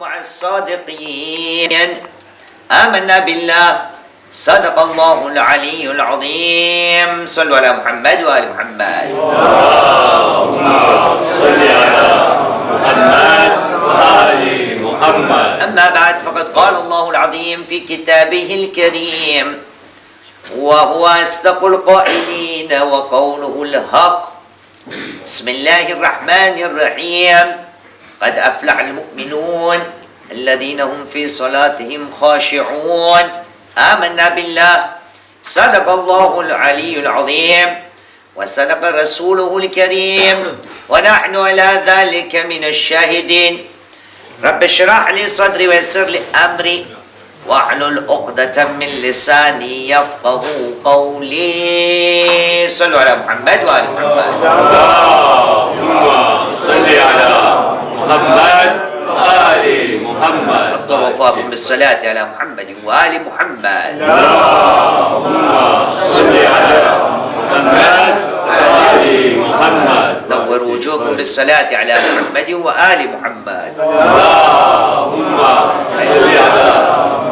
مع الصادقين آمنا بالله صدق الله العلي العظيم صلوا على محمد وآل محمد اللهم صل على محمد وآل محمد. أما بعد فقد قال الله العظيم في كتابه الكريم وهو أصدق القائلين وقوله الحق بسم الله الرحمن الرحيم قد أفلح المؤمنون الذين هم في صلاتهم خاشعون آمنا بالله صدق الله العلي العظيم وصدق رسوله الكريم ونحن على ذلك من الشاهدين رب اشرح لي صدري ويسر لي أمري واحلل عقدة من لساني يفقه قولي صلوا على محمد وآل محمد. اللهم صل على محمد وآل محمد. أفضل وفاكم بالصلاة على محمد وآل محمد. اللهم صل على محمد وآل محمد. نور وجوهكم بالصلاة على محمد وآل محمد. اللهم صل على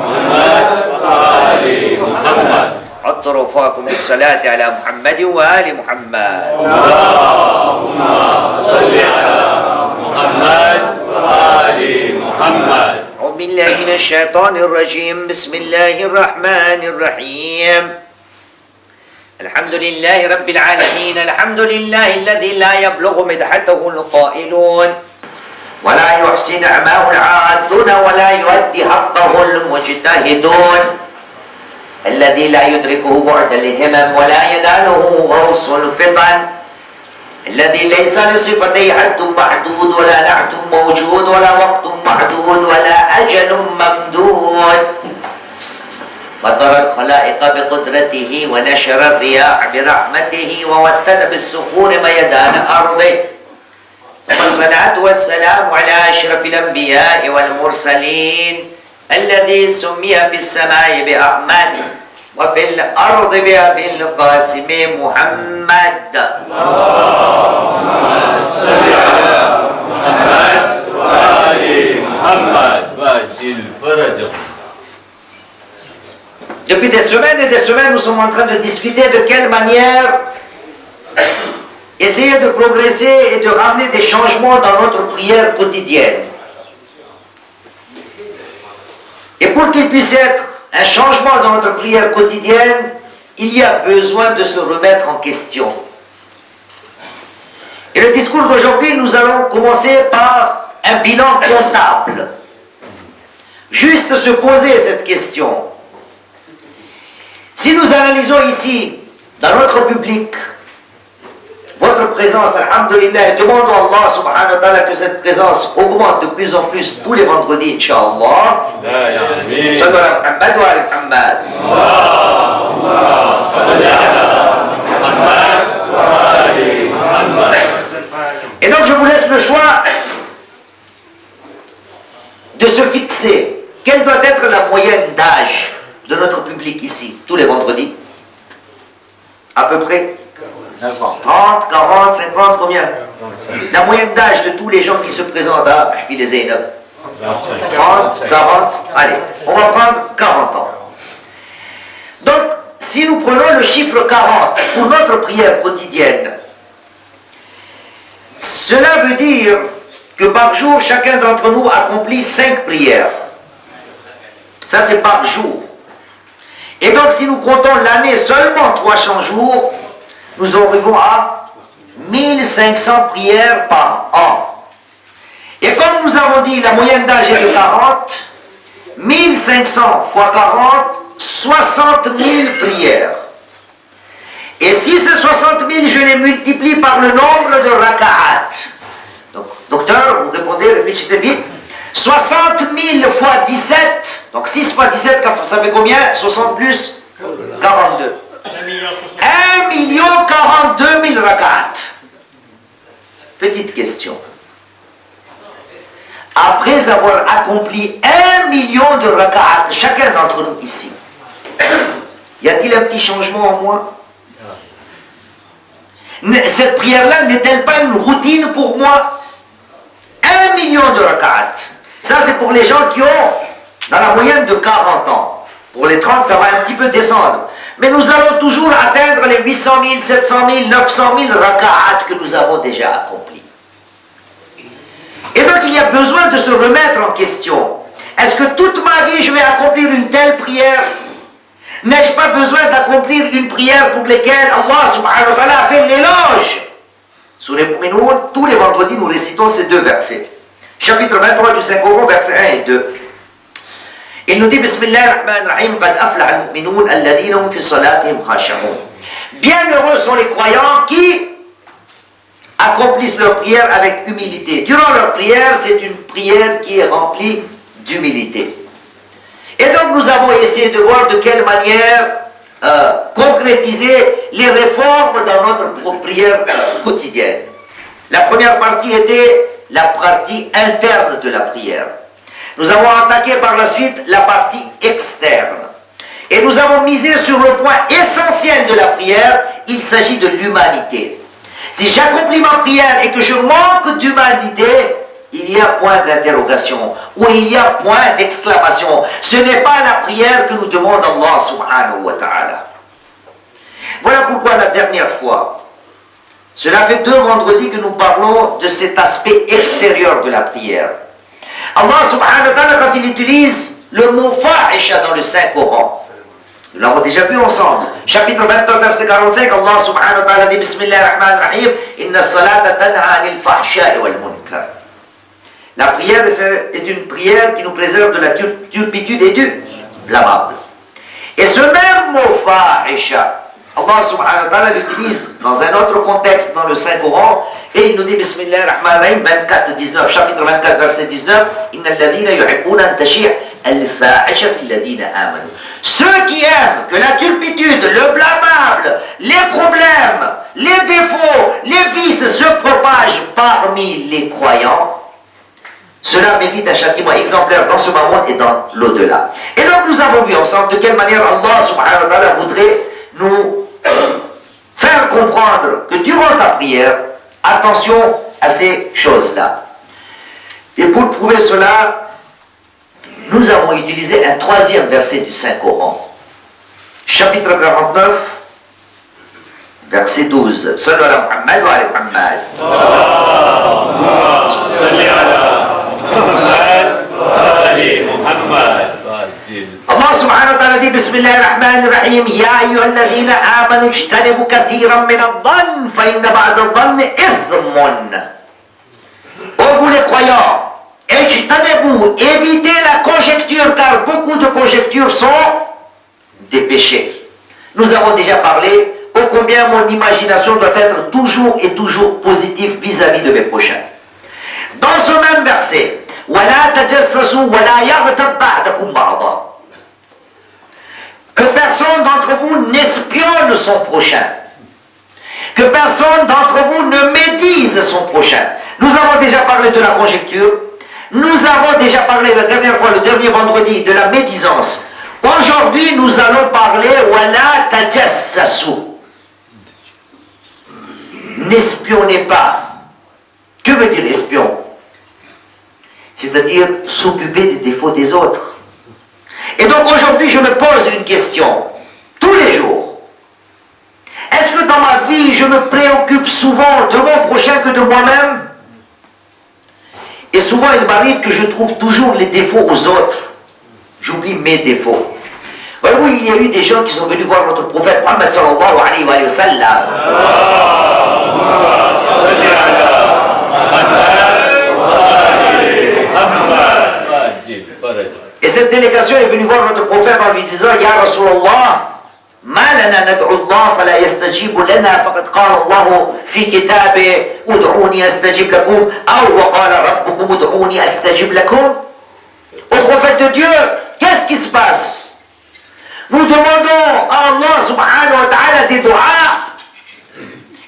محمد وآل محمد. عطر وفاكم بالصلاة على محمد وآل محمد. اللهم صل على محمد وآل محمد. أعوذ بالله من الشيطان الرجيم بسم الله الرحمن الرحيم الحمد لله رب العالمين الحمد لله الذي لا يبلغ مدحته القائلون ولا يحسن نعمه العادون ولا يؤدي حقه المجتهدون الذي لا يدركه بعد الهمم ولا يناله غوص الفطن الذي ليس لصفتيه حد محدود ولا نعت موجود ولا وقت محدود ولا أجل ممدود فطر الخلائق بقدرته ونشر الرياح برحمته ووتد بالصخور ميدان أرضه ثم الصلاة والسلام على أشرف الأنبياء والمرسلين الذي سمي في السماء بأحمد وفي الأرض بأبي القاسم محمد. اللهم صل على محمد وآل محمد وعجل فرجه. Depuis des semaines, nous sommes en train de discuter de quelle manière essayer de progresser et de ramener des changements dans notre prière quotidienne. Et pour qu'il puisse être un changement dans notre prière quotidienne, il y a besoin de se remettre en question. Et le discours d'aujourd'hui, nous allons commencer par un bilan comptable. Juste se poser cette question. Si nous analysons ici, dans notre public, votre présence, alhamdulillah, et demandons à Allah subhanahu wa ta'ala que cette présence augmente de plus en plus tous les vendredis, incha'Allah. Sallu ala Muhammad wa ala Muhammad. Allahumma salli ala Muhammad wa ali Muhammad. Et donc je vous laisse le choix de se fixer. Quelle doit être la moyenne d'âge de notre public ici, tous les vendredis? À peu près 30, 40, 50, combien? La moyenne d'âge de tous les gens qui se présentent à Mahfil Zainab. 30, 40, allez, on va prendre 40 ans. Donc, si nous prenons le chiffre 40 pour notre prière quotidienne, cela veut dire que par jour, chacun d'entre nous accomplit 5 prières. Ça, c'est par jour. Et donc, si nous comptons l'année seulement 300 jours, nous arrivons à 1500 prières par an. Et comme nous avons dit, la moyenne d'âge est de 40, 1500 fois 40, 60 000 prières. Et si ces 60 000, je les multiplie par le nombre de raka'at. Donc, docteur, vous répondez, réfléchissez vite. 60 000 fois 17, donc 6 fois 17, ça fait combien? 60 plus 42. 1 42 000 raka'at. Petite question. Après avoir accompli 1 million de raka'at, chacun d'entre nous ici, y a-t-il un petit changement en moi? Cette prière-là n'est-elle pas une routine pour moi? 1 million de raka'at. Ça, c'est pour les gens qui ont dans la moyenne de 40 ans. Pour les 30, ça va un petit peu descendre. Mais nous allons toujours atteindre les 800 000, 700 000, 900 000 raka'at que nous avons déjà accomplis. Et donc, il y a besoin de se remettre en question. Est-ce que toute ma vie, je vais accomplir une telle prière? N'ai-je pas besoin d'accomplir une prière pour laquelle Allah subhanahu wa ta'ala a fait l'éloge? Sur les Mu'minoun, tous les vendredis, nous récitons ces deux versets. Chapitre 23 du 5 Coran, versets 1 et 2. Il nous dit Bismillahirrahmanirrahim, Qad aflaha al-mu'minoun alladhina hum fi salatihim khashi'un. Bienheureux sont les croyants qui accomplissent leur prière avec humilité. Durant leur prière, c'est une prière qui est remplie d'humilité. Et donc nous avons essayé de voir de quelle manière concrétiser les réformes dans notre prière quotidienne. La première partie était la partie interne de la prière. Nous avons attaqué par la suite la partie externe. Et nous avons misé sur le point essentiel de la prière, il s'agit de l'humanité. Si j'accomplis ma prière et que je manque d'humanité, il y a point d'interrogation, ou il y a point d'exclamation. Ce n'est pas la prière que nous demande Allah subhanahu wa ta'ala. Voilà pourquoi la dernière fois, cela fait 2 vendredis que nous parlons de cet aspect extérieur de la prière. Allah subhanahu wa ta'ala, quand il utilise le mot fahisha dans le Saint-Coran, nous l'avons déjà vu ensemble. Chapitre 29, verset 45, Allah subhanahu wa ta'ala dit Bismillahirrahmanirrahim, Inna salata tanha anil fahsha'i wal munkar. La prière est une prière qui nous préserve de la turpitude et du blâmable. Et ce même mot fahisha, Allah subhanahu wa ta'ala l'utilise dans un autre contexte dans le Saint-Coran et il nous dit Bismillahirrahmanirrahim 24, 19, chapitre 24, verset 19 Inna alladhina yuhibbuna an tashia' al-fahisha fil ladhina amanu. Ceux qui aiment que la turpitude, le blâmable, les problèmes, les défauts, les vices se propagent parmi les croyants, cela mérite un châtiment exemplaire dans ce moment et dans l'au-delà. Et donc nous avons vu ensemble de quelle manière Allah subhanahu wa ta'ala voudrait nous faire comprendre que durant ta prière, attention à ces choses-là. Et pour prouver cela, nous avons utilisé un 3e verset du Saint-Coran. Chapitre 49, verset 12. Sallu ala Muhammad wa ala Muhammad. Salli ala Muhammad wa ala Muhammad. Allah subhanahu wa ta'ala dit Bismillahirrahmanirrahim Ya ayyuhalladhina amanu ijtanibu kathiran min adh-dhann fa inna ba'da adh-dhanni ithmun. Ô vous les croyants, ijtanibu, évitez la conjecture car beaucoup de conjectures sont des péchés. Nous avons déjà parlé ô combien mon imagination doit être toujours et toujours positive vis-à-vis de mes prochains. Dans ce même verset وَلَا تَجَسَّسُوا وَلَا يَغْتَبْ بَعْدَكُمْ بَعْضًا. Que personne d'entre vous n'espionne son prochain. Que personne d'entre vous ne médise son prochain. Nous avons déjà parlé de la conjecture. Nous avons déjà parlé la dernière fois, le dernier vendredi, de la médisance. Aujourd'hui, nous allons parler وَلَا تَجَسَّسُوا. N'espionnez pas. Que veut dire espion? C'est-à-dire s'occuper des défauts des autres. Et donc aujourd'hui, je me pose une question, tous les jours. Est-ce que dans ma vie, je me préoccupe souvent de mon prochain que de moi-même? Et souvent, il m'arrive que je trouve toujours les défauts aux autres. J'oublie mes défauts. Voyez-vous, il y a eu des gens qui sont venus voir notre prophète Muhammad sallallahu alayhi wa sallam. Et cette délégation est venue voir notre prophète en lui disant Ya Rasulallah, ma lana nad'u Allah fala yastajib lana faqad qala Allah fi kitabe ud'uni astajib lakum aw wa qala rabbukum ud'uni astajib lakum. Au prophète de Dieu, qu'est-ce qui se passe? Nous demandons à Allah subhanahu wa ta'ala des du'as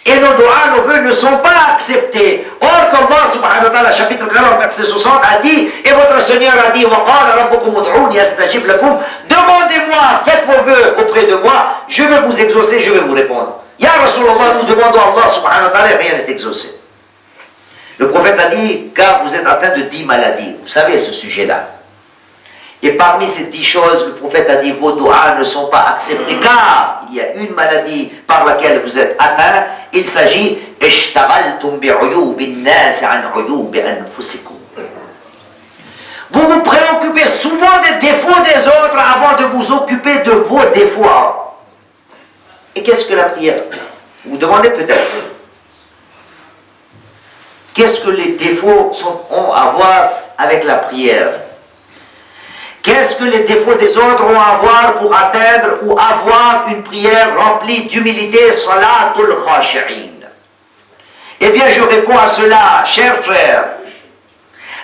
et nos du'as, nos vœux ne sont pas acceptés. Or qu'Allah subhanahu wa ta'ala, chapitre 40, verset 60, a dit, et votre Seigneur a dit, demandez-moi, faites vos vœux auprès de moi, je vais vous exaucer, je vais vous répondre. Ya Rasulallah, nous demandons à Allah subhanahu wa ta'ala, rien n'est exaucé. Le prophète a dit, car vous êtes atteint de 10 maladies. Vous savez ce sujet-là. Et parmi ces 10 choses, le prophète a dit, vos doigts ne sont pas acceptés, car il y a une maladie par laquelle vous êtes atteint. Il s'agit, vous vous préoccupez souvent des défauts des autres avant de vous occuper de vos défauts. Et qu'est-ce que la prière? Vous vous demandez peut-être. Qu'est-ce que les défauts ont à voir avec la prière? Qu'est-ce que les défauts des autres ont à voir pour atteindre ou avoir une prière remplie d'humilité, salatul khashi'in? Eh bien, je réponds à cela, chers frères.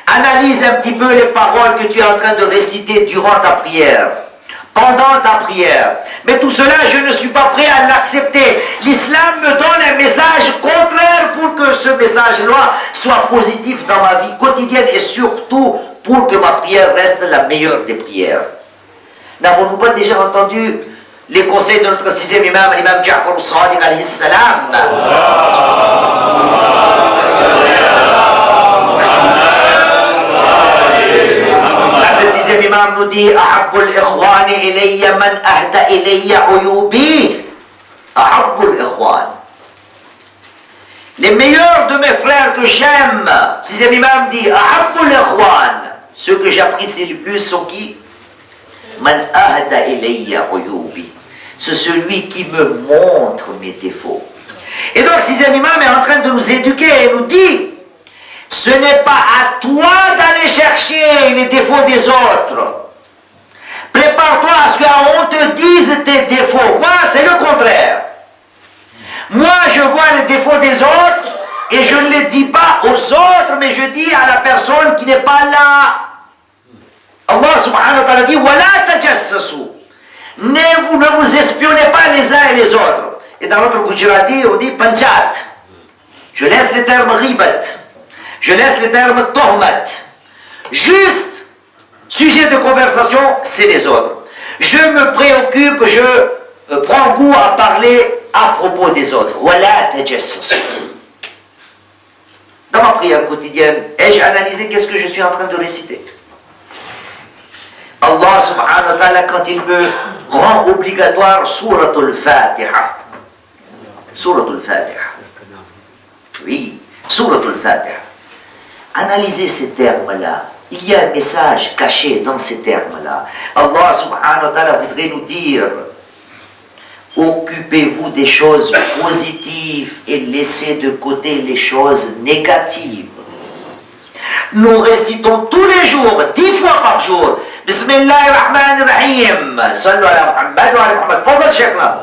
Analyse un petit peu les paroles que tu es en train de réciter durant ta prière, pendant ta prière. Mais tout cela, je ne suis pas prêt à l'accepter. L'islam me donne un message contraire pour que ce message-là soit positif dans ma vie quotidienne et surtout pour que ma prière reste la meilleure des prières. N'avons-nous pas déjà entendu les conseils de notre 6e imam, l'imam Ja'far al-Sadiq alayhi salam? Le 6e imam nous dit Ahabbul ikhwani ilayya man ahda ilayya uyubi. Ahabbul ikhwan. Les meilleurs de mes frères que j'aime, 6e imam dit Ahabbul ikhwan. Ceux que j'apprécie le plus sont qui? Man ahda ilayya uyubi. C'est celui qui me montre mes défauts. Et donc 6e imam est en train de nous éduquer et nous dit ce n'est pas à toi d'aller chercher les défauts des autres. Prépare-toi à ce qu'on te dise tes défauts. Moi, c'est le contraire. Moi, je vois les défauts des autres et je ne les dis pas aux autres, mais je dis à la personne qui n'est pas là. Allah subhanahu wa ta'ala dit Wala tajassasu. Ne vous espionnez pas les uns et les autres. Et dans notre Gujarati, on dit panchat. Je laisse les termes ribat. Je laisse les termes tohmat. Juste, sujet de conversation, c'est les autres. Je me préoccupe, je prends goût à parler à propos des autres. Wala tajassasu. Dans ma prière quotidienne, ai-je analysé qu'est-ce que je suis en train de réciter? Allah subhanahu wa ta'ala, quand il me rend obligatoire Suratul Fatiha. Suratul Fatiha. Oui, Suratul Fatiha. Analysez ces termes-là. Il y a un message caché dans ces termes-là. Allah subhanahu wa ta'ala voudrait nous dire occupez-vous des choses positives et laissez de côté les choses négatives. Nous récitons tous les jours, 10 fois par jour. Bismillahirrahmanirrahim. Sallu ala Muhammad wa ala Muhammad. Fadal Sheikhna.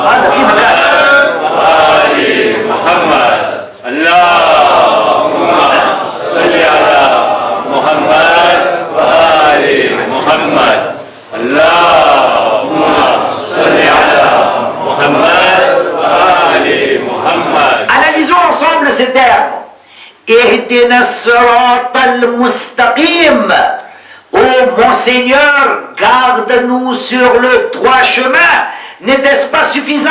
هذا في مكان. محمد. اللهم صل على محمد وآل محمد. اللهم صل على محمد وآل محمد. Analysons ensemble ces termes. Ihdina as-sirat al-mustaqim. Ô mon Seigneur, garde-nous sur le droit chemin. N'était-ce pas suffisant?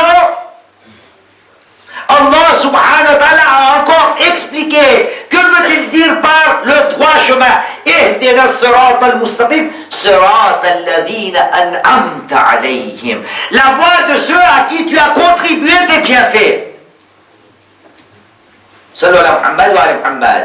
Allah subhanahu wa ta'ala a encore expliqué. Que veut-il dire par le droit chemin? Ihdina as-sirat al-mustaqim. Sirat alladhina an'amta alayhim. La voie de ceux à qui tu as contribué tes bienfaits. Sallu ala Muhammad wa ala Muhammad.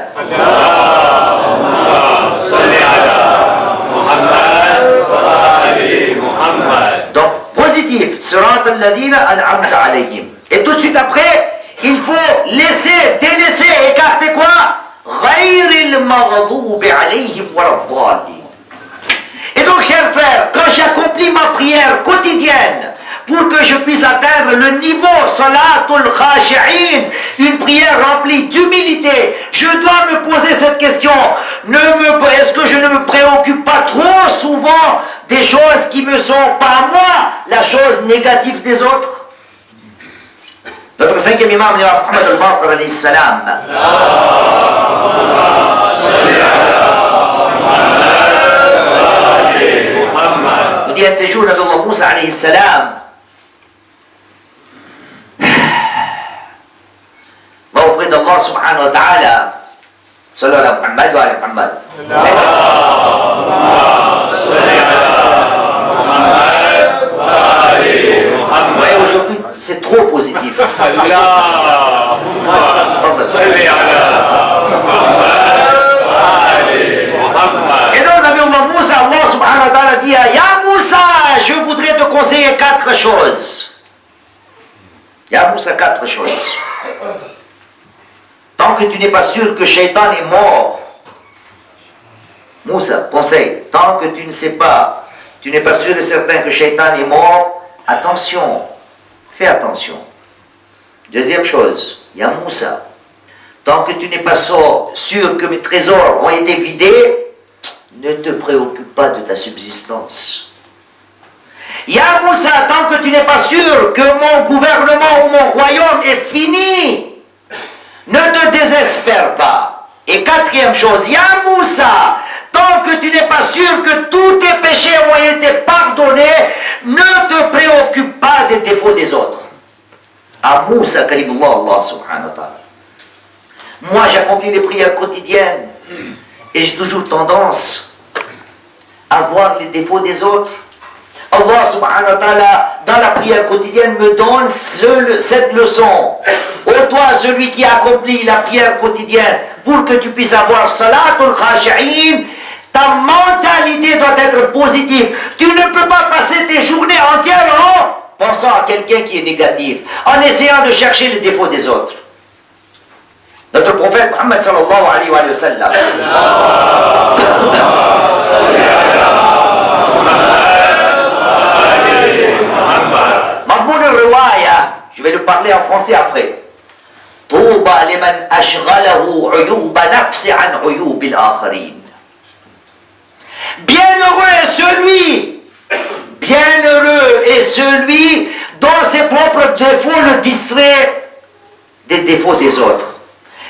Donc, positif. Sirat alladhina an'amta alayhim. Et tout de suite après, il faut délaisser, écarter quoi? Ghayril maghdubi alayhim waladdallin. Et donc, chers frères, quand j'accomplis ma prière quotidienne, pour que je puisse atteindre le niveau salatul khashi'in, une prière remplie d'humilité, je dois me poser cette question. Est-ce que je ne me préoccupe pas trop souvent des choses qui me sont pas moi, la chose négative des autres? Notre 5e imam, l'imam Muhammad al-Baqir alayhi salam. Nous dit un séjour d'Allah Moussa alayhi salam. Sallallahu ala Muhammad wa ala Muhammad. Ouais, aujourd'hui, c'est trop positif. Et donc, Nabi Moussa, Allah subhanahu wa ta'ala dit, Ya Moussa, je voudrais te conseiller 4 choses. Ya Moussa, 4 choses. Tant que tu n'es pas sûr que Shaitan est mort, Moussa, conseil, tant que tu ne sais pas, tu n'es pas sûr et certain que Shaitan est mort, attention, fais attention. Deuxième chose, Ya Moussa, tant que tu n'es pas sûr que mes trésors ont été vidés, ne te préoccupe pas de ta subsistance. Ya Moussa, tant que tu n'es pas sûr que mon gouvernement ou mon royaume est fini, ne te désespère pas. Et quatrième chose, Ya Moussa, tant que tu n'es pas sûr que tous tes péchés ont été pardonnés, ne te préoccupe pas des défauts des autres. À Moussa, Kalimullah, Allah subhanahu wa ta'ala. Moi, j'accomplis les prières quotidiennes et j'ai toujours tendance à voir les défauts des autres. Allah subhanahu wa ta'ala, dans la prière quotidienne, me donne cette leçon. Ô toi, celui qui accomplit la prière quotidienne, pour que tu puisses avoir salatul khashi'in, ta mentalité doit être positive. Tu ne peux pas passer tes journées entières en pensant à quelqu'un qui est négatif, en essayant de chercher les défauts des autres. Notre prophète Muhammad sallallahu alayhi wa sallam. Mahmoud al-Riwaya, je vais le parler en français après. Touba liman ashghalahu uyuba nafsi an uyubil akharin. Bienheureux est celui dont ses propres défauts le distraient des défauts des autres.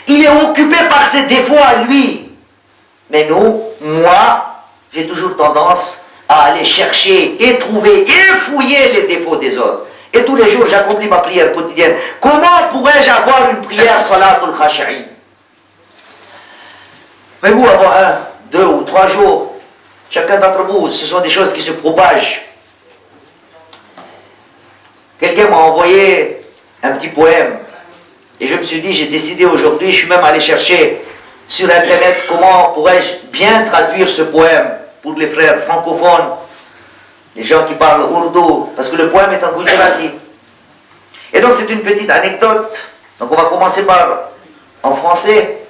Il est occupé par ses défauts à lui. Mais moi, j'ai toujours tendance à aller chercher et trouver et fouiller les défauts des autres. Et tous les jours, j'accomplis ma prière quotidienne. Comment pourrais-je avoir une prière salatul khashi'in? Pouvez-vous avoir 1, 2 ou 3 jours? Chacun d'entre vous, ce sont des choses qui se propagent. Quelqu'un m'a envoyé un petit poème. Et je me suis dit, j'ai décidé aujourd'hui, je suis même allé chercher sur Internet comment pourrais-je bien traduire ce poème pour les frères francophones, les gens qui parlent ourdou, parce que le poème est en gujarati. Et donc c'est une petite anecdote. Donc on va commencer en français.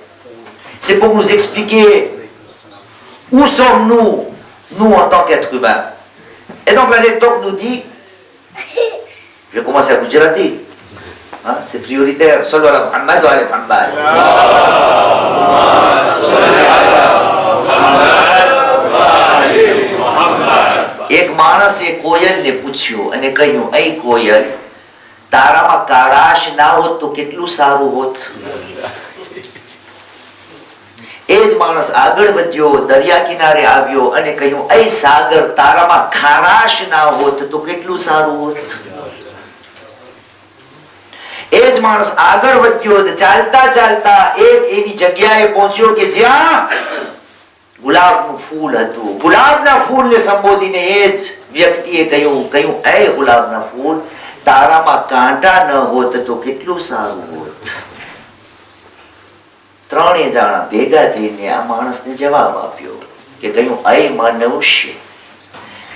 C'est pour nous expliquer où sommes-nous, nous en tant qu'êtres humains. Et donc l'anecdote nous dit, je vais commencer à gujarati. Hein, c'est prioritaire. Sallu ala Muhammad wa ala Muhammad. એક માણસે કોયલને પૂછ્યું અને કહ્યું, "એ કોયલ, તારામાં કાળાશ ના હોત તો કેટલું સારું હોત." એ જ માણસ આગળ વધ્યો, દરિયા કિનારે આવ્યો અને કહ્યું, "એ સાગર, તારામાં ખારાશ ના હોત તો કેટલું સારું હોત." એ જ માણસ આગળ વધ્યો, ચાલતા ચાલતા એક એવી જગ્યાએ પહોંચ્યો કે જ્યાં ગુલાબનું ફૂલ હતું. ગુલાબના ફૂલને સંબોધીને એ જ વ્યક્તિએ કહ્યું, "એ ગુલાબના ફૂલ, તારામાં કાંટા ન હોત તો કેટલું સારું હોત." ત્રણેય જણા ભેગા થઈને આ માણસને જવાબ આપ્યો કે કહ્યું, "એ મનુષ્ય,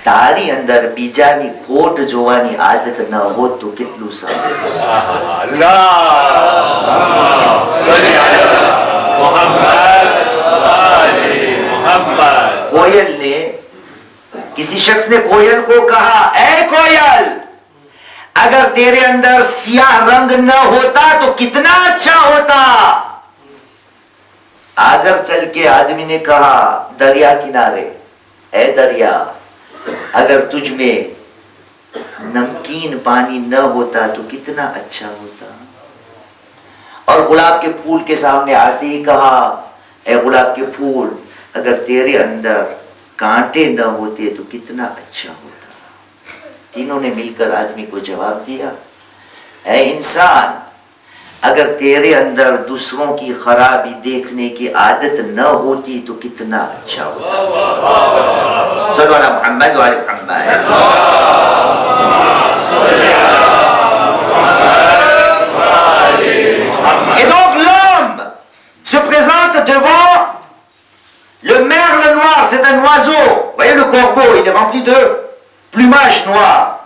તારી અંદર બીજાની ખોટ જોવાની આદત ન હોત તો કેટલું સારું." कोयल ने, किसी शख्स ने कोयल को कहा, "ऐ कोयल, अगर तेरे अंदर सियाह रंग न होता तो कितना अच्छा होता." आगर चल के आदमी ने कहा दरिया किनारे, "ऐ दरिया, अगर तुझ में नमकीन पानी न होता तो कितना अच्छा होता." और गुलाब के फूल के सामने आते ही कहा, "ऐ गुलाब के फूल, अगर तेरे अंदर कांटे न होते तो कितना अच्छा होता." तीनों ने मिलकर आदमी को जवाब दिया, "ऐ इंसान, अगर तेरे अंदर दूसरों की खराबी देखने की आदत न होती तो कितना अच्छा होता। सल्लल्लाहु अलैहि मुहम्मद व अलैहि Muhammad. Et donc l'homme se présente devant le merle noir, c'est un oiseau. Vous voyez le corbeau, il est rempli de plumage noir.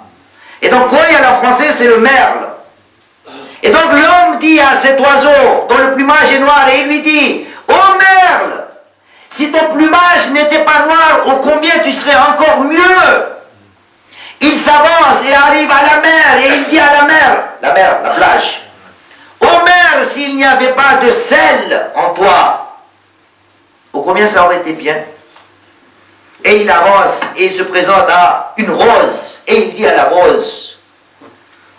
Et donc Koyal en français c'est le merle. Et donc l'homme dit à cet oiseau dont le plumage est noir et il lui dit: ô merle, si ton plumage n'était pas noir, ô combien tu serais encore mieux. Il s'avance et arrive à la mer et il dit à la mer, la plage: ô mer, s'il n'y avait pas de sel en toi, ô combien ça aurait été bien. Et il avance et il se présente à une rose et il dit à la rose: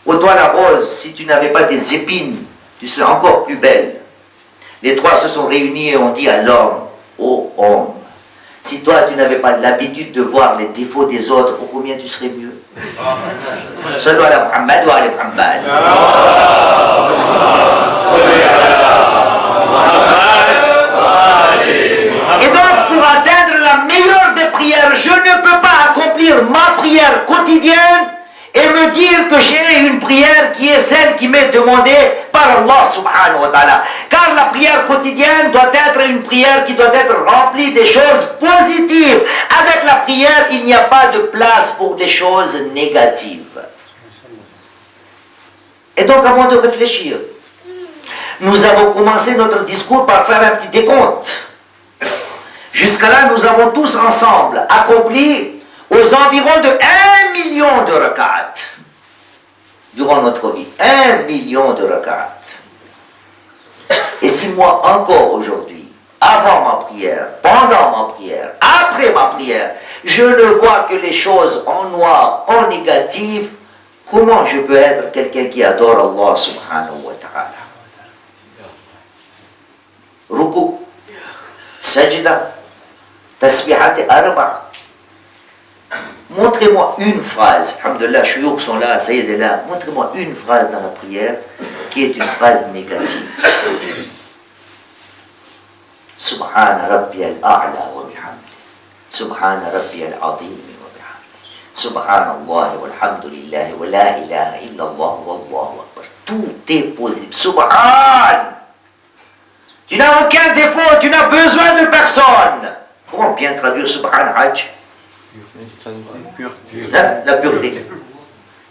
ô toi la rose, si tu n'avais pas des épines, tu serais encore plus belle. Les trois se sont réunis et ont dit à l'homme: ô homme, si toi tu n'avais pas l'habitude de voir les défauts des autres, ô combien tu serais mieux. Sallu ala Muhammad wa ala Muhammad. Et donc pour atteindre la meilleure des prières, je ne peux pas accomplir ma prière quotidienne et me dire que j'ai une prière qui est celle qui m'est demandée par Allah subhanahu wa ta'ala. Car la prière quotidienne doit être une prière qui doit être remplie des choses positives. Avec la prière, il n'y a pas de place pour des choses négatives. Et donc avant de réfléchir, nous avons commencé notre discours par faire un petit décompte. Jusqu'à là, nous avons tous ensemble accompli aux environs de 1 million de rak'at durant notre vie. 1 million de rak'at. Et si moi encore aujourd'hui, avant ma prière, pendant ma prière, après ma prière, je ne vois que les choses en noir, en négatif, comment je peux être quelqu'un qui adore Allah subhanahu wa ta'ala? Ruku, sajda, tasbihat et arba. Montrez-moi une phrase, alhamdulillah, chouyouk sont là, Sayyid est là, montrez-moi une phrase dans la prière qui est une phrase négative. Subhana Rabbi al-A'la wa bihamdi, Subhana Rabbi al-Azim wa bihamdi, Subhanallah walhamdulillah wa la ilaha illallah wallahu akbar. Tout est possible. Subhan. Tu n'as aucun défaut, tu n'as besoin de personne. Comment bien traduire Subhan Hajj? La pureté.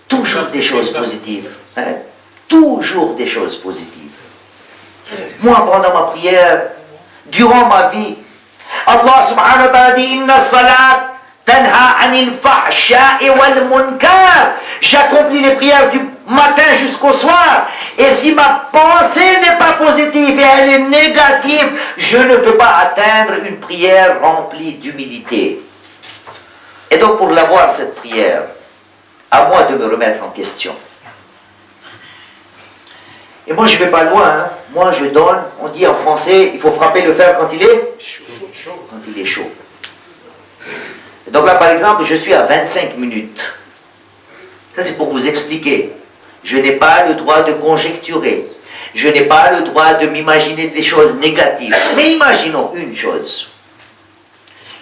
Toujours des choses positives. Hein? Toujours des choses positives. Moi, pendant ma prière, durant ma vie, Allah subhanahu wa ta'ala dit: Inna salat tanha anil fahsha'i wal munkar. J'accomplis les prières du matin jusqu'au soir. Et si ma pensée n'est pas positive et elle est négative, je ne peux pas atteindre une prière remplie d'humilité. Et donc pour l'avoir cette prière, à moi de me remettre en question. Et moi je ne vais pas loin, hein. Moi je donne, on dit en français, il faut frapper le fer quand il est chaud. Quand il est chaud. Et donc là par exemple, je suis à 25 minutes. Ça c'est pour vous expliquer. Je n'ai pas le droit de conjecturer. Je n'ai pas le droit de m'imaginer des choses négatives. Mais imaginons une chose.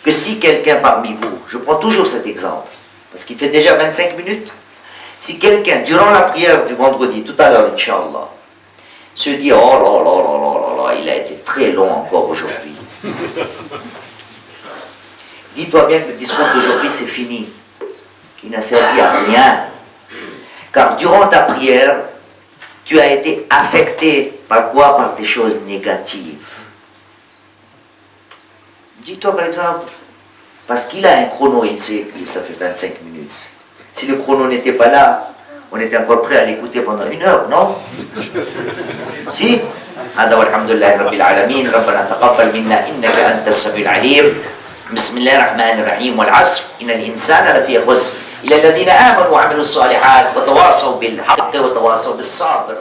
Que si quelqu'un parmi vous, je prends toujours cet exemple, parce qu'il fait déjà 25 minutes, si quelqu'un, durant la prière du vendredi, tout à l'heure, Inch'Allah, se dit: oh là là là là là, il a été très long encore aujourd'hui. Dis-toi bien que le discours d'aujourd'hui c'est fini. Il n'a servi à rien. Car durant ta prière, tu as été affecté par quoi? Par des choses négatives. Dis-toi par exemple, parce qu'il a un chrono, il sait que ça fait 25 minutes. Si le chrono n'était pas là, on était encore prêt à l'écouter pendant 1 heure, non? Si? هذا والحمد لله رب العالمين ربنا تقبل منا إنك أنت السميع العليم بسم الله الرحمن الرحيم والعصر إن الإنسان لفي خسر إلى الذين آمنوا وعملوا الصالحات وتواصوا بالحق وتواصوا بالصبر